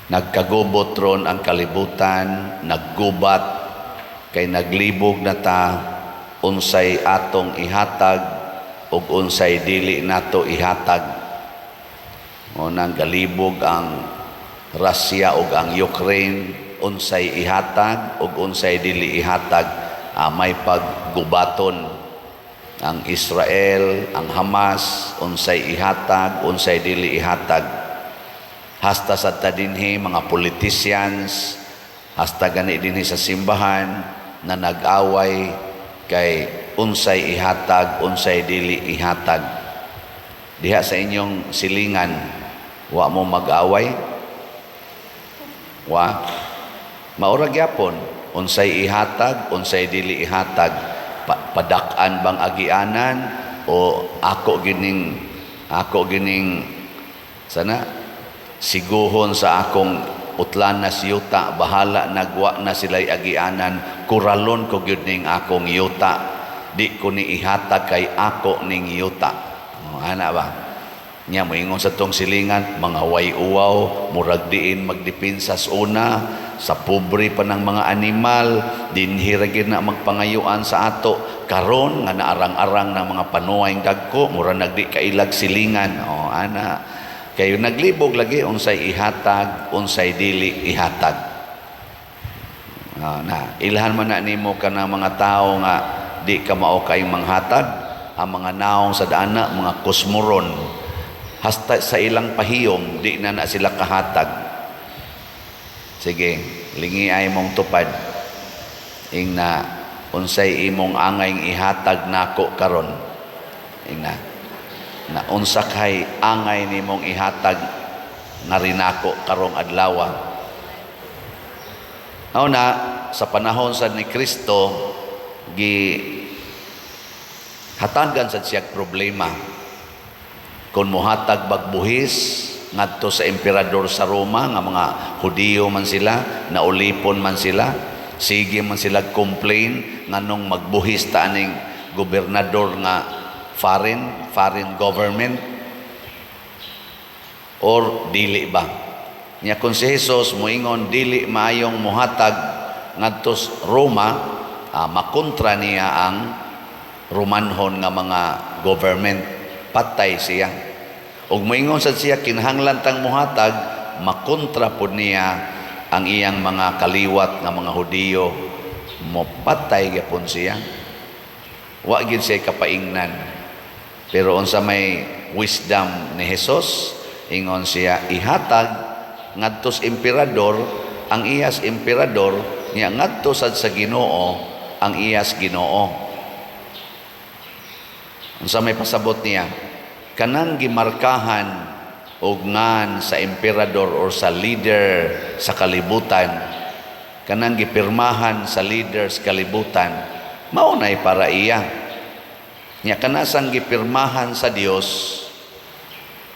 Nagkagubot ron ang kalibutan, naggubat, kay naglibog na ta, unsay atong ihatag, ug unsay dili nato ihatag. Nang galibog ang Russia ug ang Ukraine, unsay ihatag ug unsay dili ihatag, may paggubaton. Ang Israel, ang Hamas, unsay ihatag, unsay dili ihatag. Hasta sa dinhi mga politicians, hasta gani dinhi sa simbahan na nag-away kay unsay ihatag, unsay dili ihatag. Diha sa inyong silingan, wa mo mag-away? Wa? Maura gyapon, unsay ihatag, unsay dili ihatag. Padak-an bang agianan o ako gining sana siguhon sa akong utlan na siyuta, bahala nagwa na sila'y agianan, kuralon ko gyud ning akong yuta, di ko ni ihatag kay ako ning yuta. Ana ba? Nya moingon sa tong silingan, mga way-uwaw, murag diin magdipinsa sa una, sa pobre pa ng mga animal, dinhi ra gyud na magpangayuan sa ato, karon nga naarang-arang ng mga panuwayng dagko, mura nagdi kailag silingan. Ana, kayo naglibog lagi unsay ihatag, unsay dili ihatag. Na ilhan man na nimo kana mga tao nga di ka mao kay manghatag, ang mga naong sa daana, mga kusmoron, hasta sa ilang pahiyom di na sila kahatag. Sige, lingi ay mong tupad ing na unsay imong angay ihatag nako karon, ing na unsa kay angay nimong ihatag nga rinako karong adlaw. Na sa panahon sa ni Kristo hatagan sa siyang problema. Kung muhatag bagbuhis ngadto sa emperador sa Roma, nga mga Hudiyo man sila, naulipon man sila, sige man sila complain nganong magbuhis ta aning gobernador nga foreign government, or dili ba? Nya kung si Jesus moingon dili maayong muhatag ngadto sa Roma, makontra niya ang Romanhon nga mga government, patay siya. Ug moingon sad siya kinahanglan tang muhatag, makontra pud niya ang iyang mga kaliwat nga mga Hudiyo, mopatay gyapon siya. Wa gyud siya kapaingnan. Pero unsa may wisdom ni Jesus, ingon siya ihatag ngadto sa emperador ang iyas emperador, niya ngadto sad sa Ginoo ang iyas Ginoo. Unsa may pasabot niya? Kanang gimarkahan og ngan sa emperador or sa leader sa kalibutan, kanang gipirmahan sa leader sa kalibutan, mao nay para iya. Nya kanasang gipirmahan sa Dios,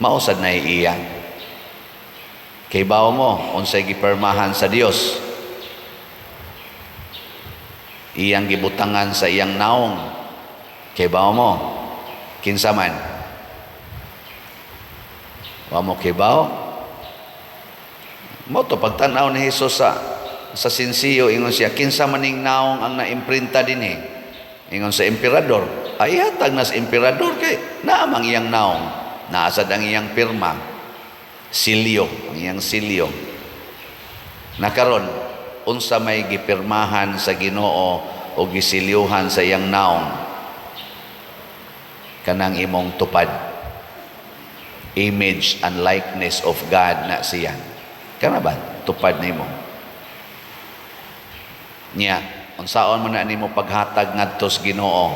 mao sad nay iya. Kay bawo mo unsay gipirmahan sa Dios? Iyang gibutangan sa iyang naong. Kay bawo mo kinsa man? Wa mo kibaw? Mo to pagtan-aw ni Jesus sa sinsiyo, ingon siya kinsa maning naong ang naimprinta dinhi? Ingon sa emperador. Ay hatag na sa emperador kay naamang iyang naong, naasad ang iyang pirma, silyo, ang iyang silyo. Nakaron unsa may gipirmahan sa Ginoo o gisilyuhan sa iyang naong, kanang imong tupad. Image and likeness of God na siya. Kana ba? Tupad nimo. Nya, unsaon man na nimo paghatag ngadto sa Ginoo,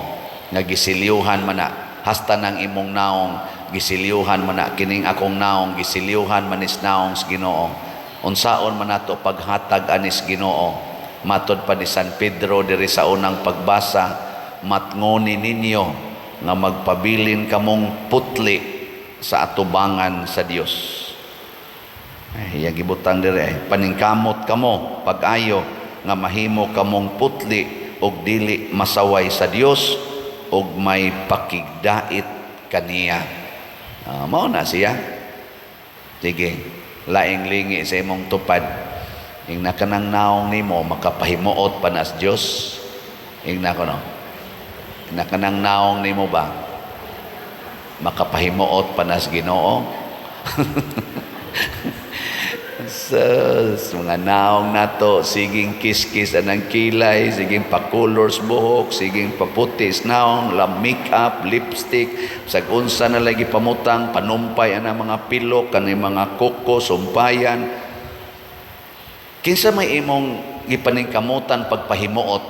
nga gisilyuhan man na, hasta nang imong naong gisilyuhan man na, kining akong naong gisilyuhan man is naong sa Ginoo. Unsaon man nato paghatag anis Ginoo? Matod pa ni San Pedro diri sa unang pagbasa, matngoni ninyo nga magpabilin kamong putli sa atubangan sa Dios. Iyang gibutang dire, paningkamot kamo pag-ayo nga mahimo kamong putli og dili masaway sa Dios og may pakigdait kaniya. Mao na siya. Sige. laing lingi sa imong tupad. Ing nakanang naong nimo makapahimuot pa nas Dios. Ing nako no. Nakanang naong nimo ba makapahimuot pa nas Ginoo. Sa mga naong nato, siging kiskis anang kilay, siging pa-colors buhok, siging paputis naong, make-up, lipstick, sagunsa na lagi pamutang, panumpay anang mga pilok, kanang mga kuko, sumpayan. Kinsa may imong gipaningkamutan pagpahimuot,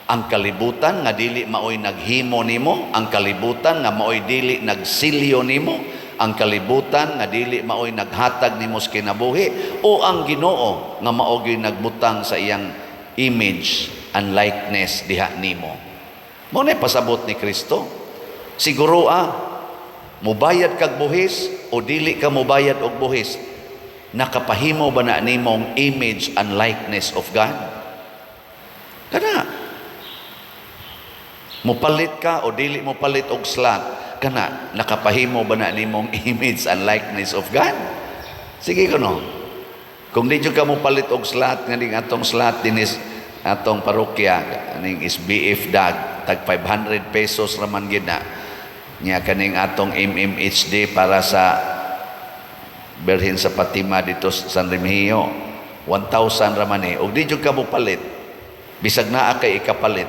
ang kalibutan nga dili maoy naghimo nimo, ang kalibutan nga maoy dili nagsilyo nimo, ang kalibutan nga dili maoy naghatag nimo sa kinabuhi, o ang Ginoo nga maoy nagbutang sa iyang image and likeness diha nimo. Mao nay pasabot ni Kristo. Siguro mubayad kag buhis o dili ka mubayad og buhis, nakapahimo ba na nimong image and likeness of God? Kana mupalit ka o dili mupalit og slot, kana nakapahimo ba na nimong image and likeness of God? Sige kuno. Kung di ka mo palit og slot, nga ning atong slot dinis atong parokya, ning SBF dag, tag 500 pesos raman gid na. Nya kaning atong MMHD para sa Birhen sa Fatima dito sa San Remigio, 1,000 raman eh. Og di ka mo palit, bisag naa kay ikapalit.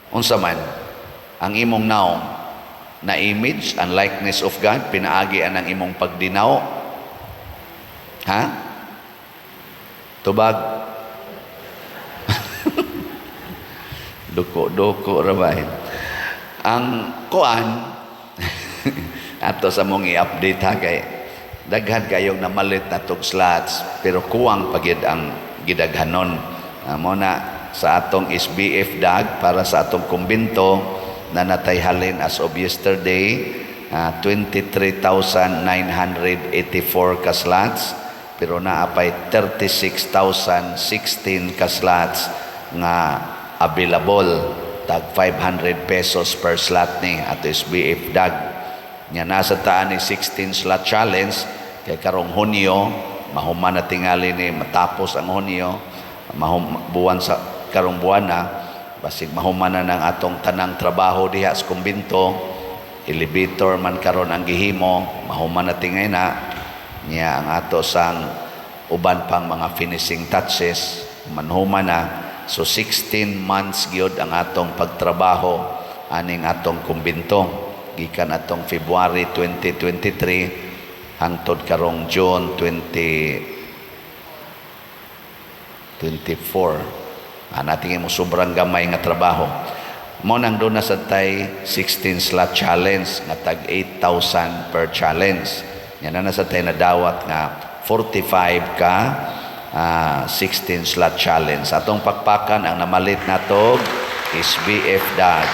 Unsa man ang imong naong na image and likeness of God, pinaagi ang imong pagdinaw. Ha? Tubag. Duko rabahin. Ang kuan ato sa mong i-update ha kay daghan kayong namalit na tog slots pero kuwang pagid ang gidaghanon. Mo na sa atong SBF dag para sa atong kumbento na natayhalin as of yesterday, 23,984 ka slots, pero naapay 36,016 ka slots nga available, tag 500 pesos per slot ni at SBF dag. Nya nasa taan ni 16 slot challenge kay karong Hunyo, mahuman na tingali ni matapos ang Hunyo, buwan sa karong buwan na, basig mahumanan ng atong tanang trabaho diha sa kumbinto, elevator man karon ang gihimo, mahuman na tingay na niya ang ato sang uban pang mga finishing touches, manhuman na. So 16 months gyud ang atong pagtrabaho aning atong kumbinto, gikan atong February 2023 hangtod karong June 2024. Natingin mo sobrang gamay nga trabaho. Mo nang doon na sa tay 16 slot challenge nga tag 8,000 per challenge. Yan na sa tay nadawat nga 45 ka 16 slot challenge. Atong pakpakan ang namalit natog SBF dag.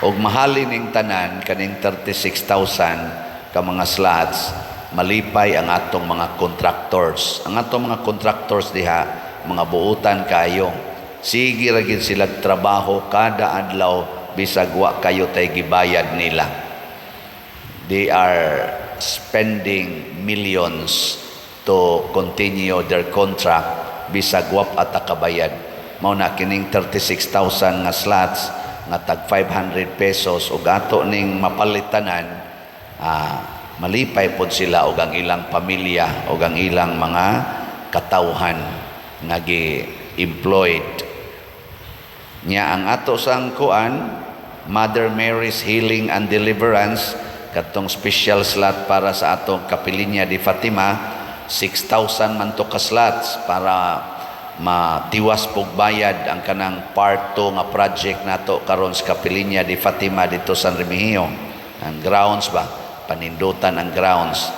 Og mahalin ning tanan kaning 36,000 ka mga slots, malipay ang atong mga contractors. Ang atong mga contractors diha mga buutan kayo. Sige ra gid sila trabaho kada adlaw bisag wa kayo tay gibayad nila. They are spending millions to continue their contract bisag wa at kabayad. Mao na kining 36,000 nga slots nga tag 500 pesos ug ato ning mapalitanan, malipay pod sila ug ang ilang pamilya ug ang ilang mga katawhan nga gi-employed. Nya ang ato sang kuan, Mother Mary's Healing and Deliverance, katong special slot para sa atong Kapilinya di Fatima, 6,000 man to ka slots para matiwas pog bayad ang kanang part 2 nga project nato karon sa Kapilinya di Fatima dito sa San Remigio. Ang grounds ba, panindutan ang grounds.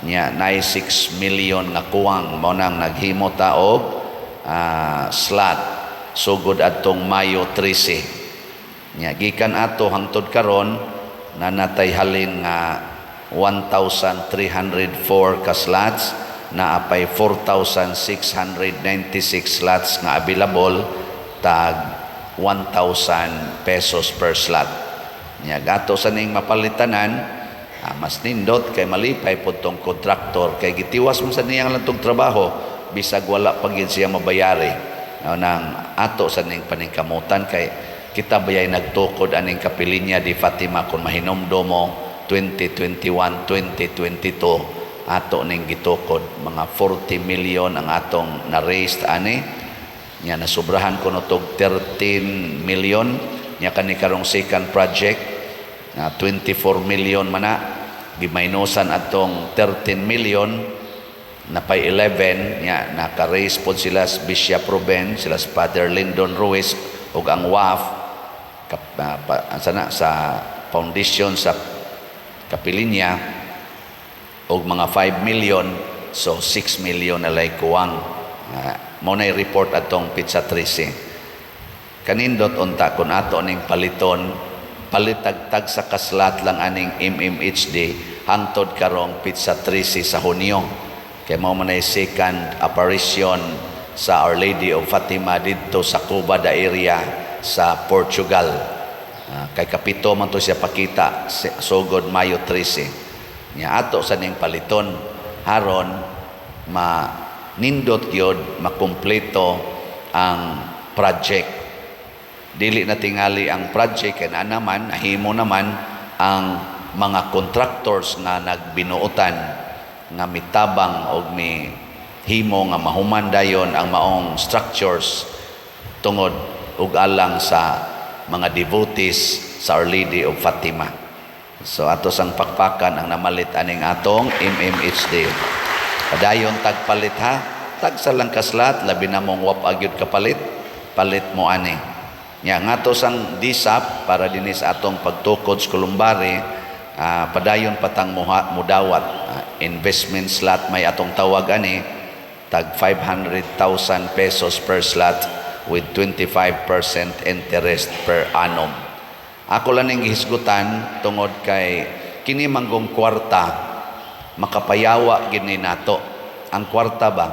Nya nay 6 million nga kuwang mo nang naghimo ta og slot sugod adtong Mayo 13. Nya gikan ato hangtod karon na natayhalin nga 1,304 ka slots, na apay 4,696 slots nga available, tag 1,000 pesos per slot. Nya gato sa ning mapalitanan Mas nindot kay malipay po tong kontraktor kay gitiwas mo sa niyang lantong trabaho bisag wala pa gid siya mabayari nang ato sa ning paningkamutan kay kita bayay nagtukod aning kapilinya di Fatima kung mahinomdomo 2021 2022 ato ning gitukod mga 40 million ang atong na-raise ani nya nasubrahan ko notog 13 million nya kani karong second project na 24 million mana gimaynosan atong 13 million na pay 11 nya naka-raise pod sila sa Bishop Ruben sila sa Father Lyndon Ruiz ug ang WAF sa foundation sa kapilinya og mga 5 million so 6 million na lay kuwang mo na report atong Pizza 13 kanindot unta kun ato ning paliton palitagtag sa kaslat lang aning MMHD hangtod karong Pizza 13 sa Hunyo kay mao man ay second apparition sa Our Lady of Fatima didto sa Cubada area sa Portugal kay kapito man to siya pakita sugod Mayo 13 nya ato sa ning paliton haron nindot gyud makumpleto ang project dili na tingali ang project kay naman nahimo naman ang mga contractors nga nagbinuotan nga mitabang og himo nga mahuman dayon ang maong structures tungod ug alang sa mga devotees sa Our Lady of Fatima. So ato sang pakpakan ang namalit aning atong MMHD. Padayon tagpalit ha, tag sa lang kaslat labi na mong wap agyud kapalit, palit mo ani. Nya ngato sang disap para dinis atong pagtukod sa Kulumbari, padayon patang mudawat investment slot may atong tawag ani tag 500,000 pesos per slot with 25% interest per annum. Ako lang ning gihisgutan tungod kay kini manggong kwarta makapayawa gini nato. Ang kwarta ba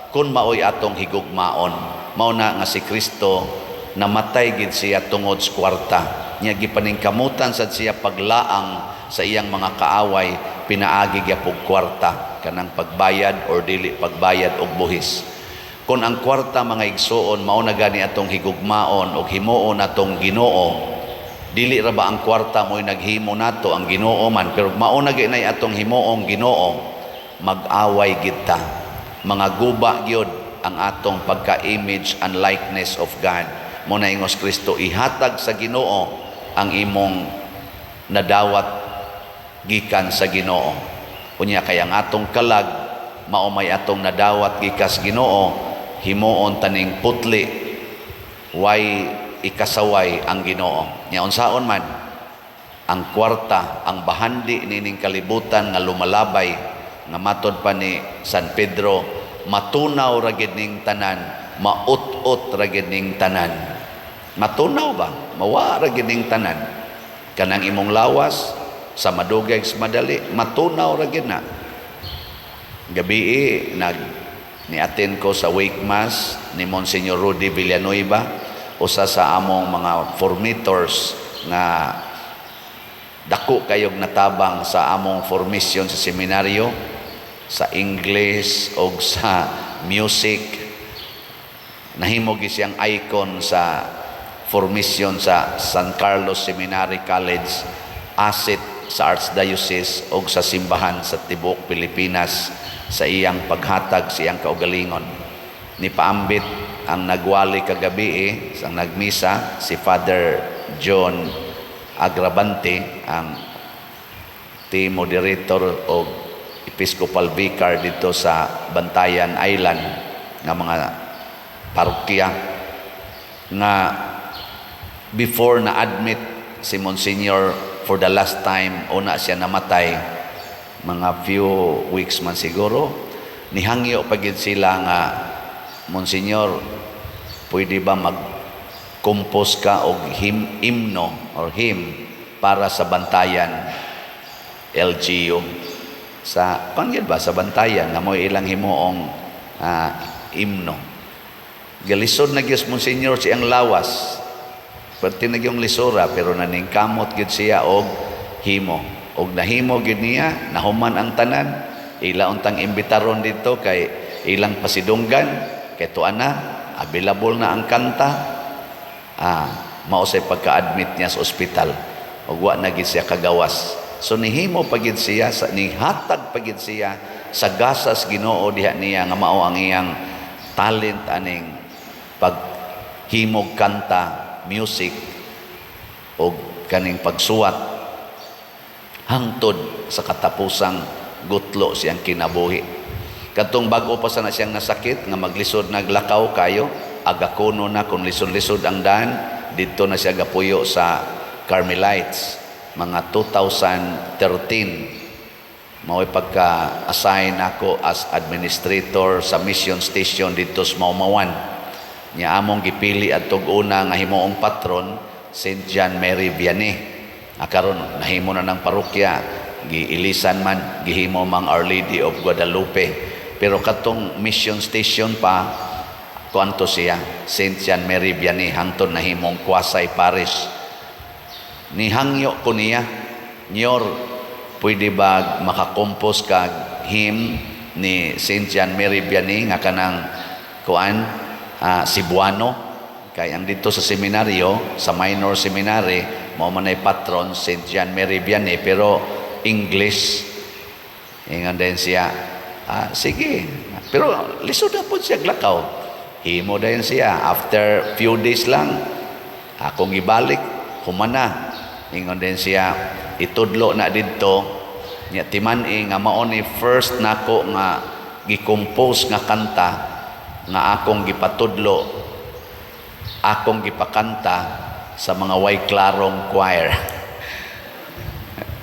kun maoy atong higugmaon mao na nga si Kristo namatay gid siya tungod sa kwarta nya gipaningkamutan sad siya paglaang sa iyang mga kaaway pinaagi gyapon kwarta kanang pagbayad or dili pagbayad og buhis. Kung ang kwarta mga igsuon mao na gani atong higugmaon og himuon atong Ginoo, dili ra ba ang kwarta mo'y naghimo nato ang Ginoo man pero mao na gani atong himuong Ginoo, mag-away gid ta. Mga guba gyud ang atong pagka-image and likeness of God. Mo na ingos Kristo ihatag sa Ginoo ang imong nadawat gikan sa Ginoo. Unya kay ang atong kalag mao may atong nadawat gikas Ginoo, himuon taning putli way ikasaway ang Ginoo. Nya unsaon man ang kwarta, ang bahandi nining kalibutan nga lumalabay nga matod pa ni San Pedro, matunaw ra gid ning tanan, maut-ut ra gid ning tanan. Matunaw ba? Mawa ra gid ning tanan. Kanang imong lawas sa madugay sa madali, matunaw ra gid na. Gabi ni-attend ko sa wake mass ni Monsignor Rudy Villanueva, usa sa among mga formators nga dako kayog natabang sa among formation sa seminaryo sa English o sa music. Nahimo gi siyang icon sa formation sa San Carlos Seminary College, asset sa Archdiocese o sa simbahan sa tibuok Pilipinas sa iyang paghatag sa iyang kaugalingon. Ni paambit ang nagwali kagabi sang nagmisa si Father John Agravante, ang team moderator o Episcopal Vicar dito sa Bantayan Island nga mga parokya, nga before na admit si Monsignor for the last time, una siya namatay mga few weeks man siguro, nihangyo pagid sila nga, Monsignor, pwede ba mag-compose ka og hymno or hymn para sa Bantayan LGU sa pangyod ba sa Bantayan nga mo ilang himuong hymno. Galisod na gyud Monsignor siyang lawas, perti na gyung lisura pero naningkamot gyud siya og himo. og nahimo gid niya, nahuman ang tanan, ila untang imbitaron dito kay ilang pasidunggan, kay tuan na, available na ang kanta, mao say pagka-admit niya sa ospital, og wa na gid siya kagawas. So nihimo pagid siya, nihatag pagid siya sa gasas Ginoo diha niya nga mao ang iyang talent aning paghimog kanta, music, o kaning pagsuwat hangtod sa katapusang gutlo siyang kinabuhi. Kadtong bag-o pa sana siyang nasakit nga maglisod naglakaw kayo, agakuno na kung lisod-lisod ang daan, dito na siya gapuyo sa Carmelites mga 2013. Mao'y pagka-assign ako as administrator sa mission station dito sa Maumawan. Nya among gipili adtong una nga himuong patron St. John Mary Vianney. Karon nahimo na ng parokya, giilisan man, gihimo mang Our Lady of Guadalupe. Pero katong mission station pa, kuanto siya, St. John Mary Vianney, hangtod nahimong Kwasay Parish. Nihangyo ko niya, Nyor, pwede ba makakompose kag hymn ni St. John Mary Vianney nga kanang kuan, Cebuano? Kaya ang dito sa seminaryo, sa minor seminary, mao man ay patron St. John Mary Vianney, pero English. Ingon din siya, sige. Pero lisod na po siya glakaw. Himo din siya. After few days lang, akong ibalik, humana. Ingon din siya, itudlo na dito, niya timani nga mao ni first nako nga gi-compose nga kanta nga akong gipatudlo, akong gipakanta sa mga way klarong choir.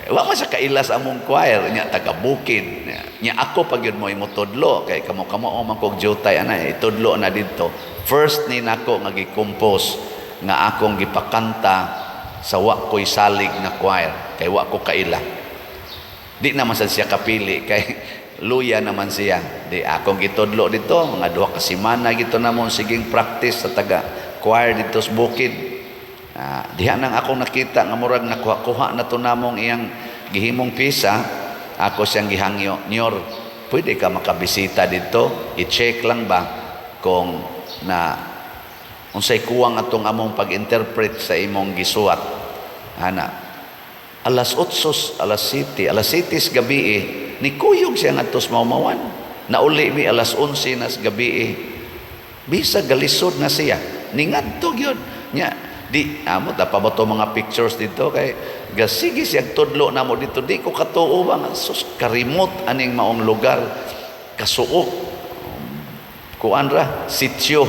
Wa man sa kailas among choir, nya taga Bukid. Nya ako pag yun mo imutudlo kay kamo man kog jutay ana itudlo na dito. First ni nako nga gi-compose nga akong gipakanta sa wa ko'y salig na choir kay wa ko kaila. Di naman sad siya kapili kay luya naman siya. Di akong gitudlo dito mga 2 ka semana gito namon siging practice sa taga choir dito sa Bukid. Diha nang akong nakita nga murag nakuha na to namong iyang gihimong pisa. Ako siyang gihangyo, Nyor, pwede ka makabisita dito, i-check lang ba kung na unsay kuwang atong among pag-interpret sa imong gisuwat. Alas 8, alas 7 gabi ni kuyog siya nga tos Maumawan. Nauli mi alas 11 nas gabi bisa galisod na siya. Ningadto gyud nya. Di amo ta pa ba to mga pictures dito kay gasigi siya tudlo namo dito, di ko katuo ba nga sus karimot aning maong lugar, kasuok kuan ra sitio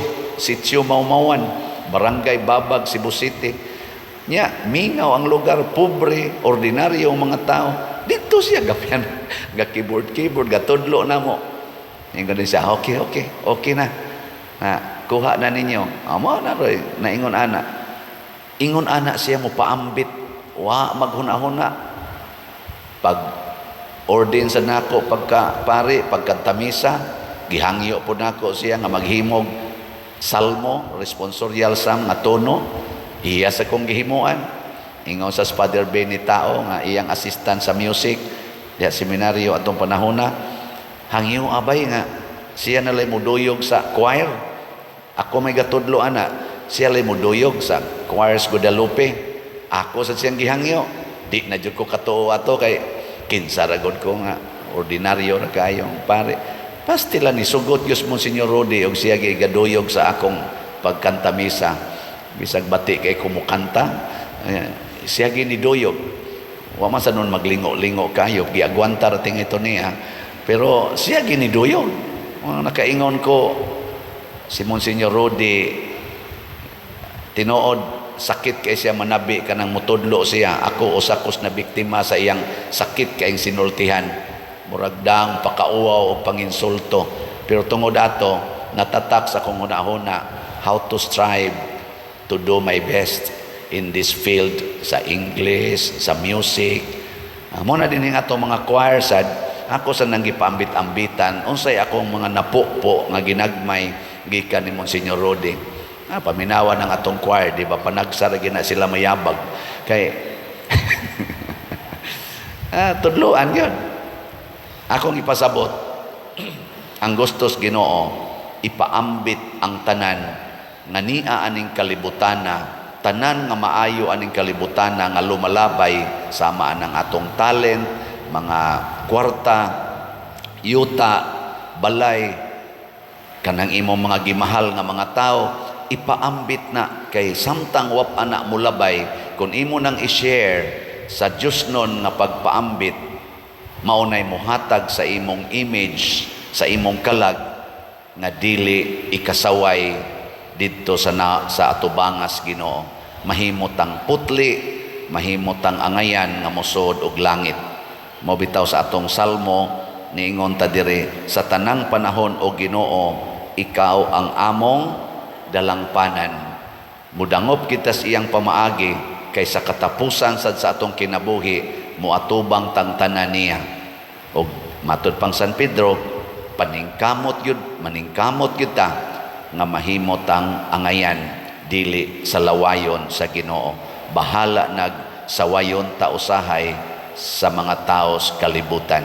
Maumawan, Barangay Babag, Cebu City. Nya mingaw ang lugar, pobre, ordinaryong mga tao. Dito siya gapian ga keyboard gatudlo namo. Ingon din siya, okay na. Kuha na ninyo. Amo na roy, naingon ana. Ingon anak siya mo paambit, wa maghuna-huna. Pag ordin sa nako pagka pare, pagkantamisa, gihangyo po nako siya nga maghimog salmo, responsorial psalm nga tono, iya sa kong gihimuan. Ingon sa Father Benny Tao nga iyang assistant sa music, diya seminaryo atong panahona, hangyo abay nga siya nalay muduyog sa choir. Ako may gatudlo ana. Siya lay muduyog sa Choirs Guadalupe. Ako sa siyang gihangyo. Di na jud ko katuo ato kay kinsa ra gud ko nga ordinaryo ra kayong pare. Pastila ni sugot Dios Monsignor Rodi og siya gigaduyog sa akong pagkanta misa. Bisag bati kay kumukanta, siya giniduyog. Wa man sa nun maglingo-lingo kayo, giagwanta ra ting ito niya. Pero siya giniduyog. Nakaingon ko si Monsignor Rodi, tinuod sakit kay siya manabi kanang mutudlo siya. Ako usakos na biktima sa iyang sakit kay sinultihan, muragdang pakauaw o panginsulto. Pero tungod ato natatak sa kong una-una how to strive to do my best in this field sa English, sa music. Muna din nga ato mga choir sad ako sa nang gipaambit-ambitan unsay akong mga napo nga ginagmay gikan ni Monsignor Rodi. Paminawa ng atong choir, di ba? Panagsara gina sila mayabag. Kay Tudluan yun. Akong ipasabot, ang gustos Ginoo, ipaambit ang tanan nga niya aning kalibutana, tanan nga maayo aning kalibutana nga lumalabay sama ang atong talent, mga kwarta, yuta, balay, kanang imong mga gimahal nga mga tao, ipaambit na kay samtang wap anak mo labay, kung imo nang i-share sa Diyos nun nga pagpaambit, maunay mo hatag sa imong image, sa imong kalag, nga dili ikasaway didto sa atubangas Ginoo. Mahimutang putli, mahimutang angayan nga mosod og langit. Mo bitaw sa atong salmo, niingon ta diri, sa tanang panahon o Ginoo, ikaw ang among dalangpanan. Mudangop kita sa iyang pamaagi, kaysa katapusan sad sa atong kinabuhi, muatubang tang tanan niya. O matud pang San Pedro, maningkamot yun ta, nga mahimot ang angayan, dili sa lawayon sa Ginoo. Bahala nag sawayon ta usahay sa mga taos kalibutan.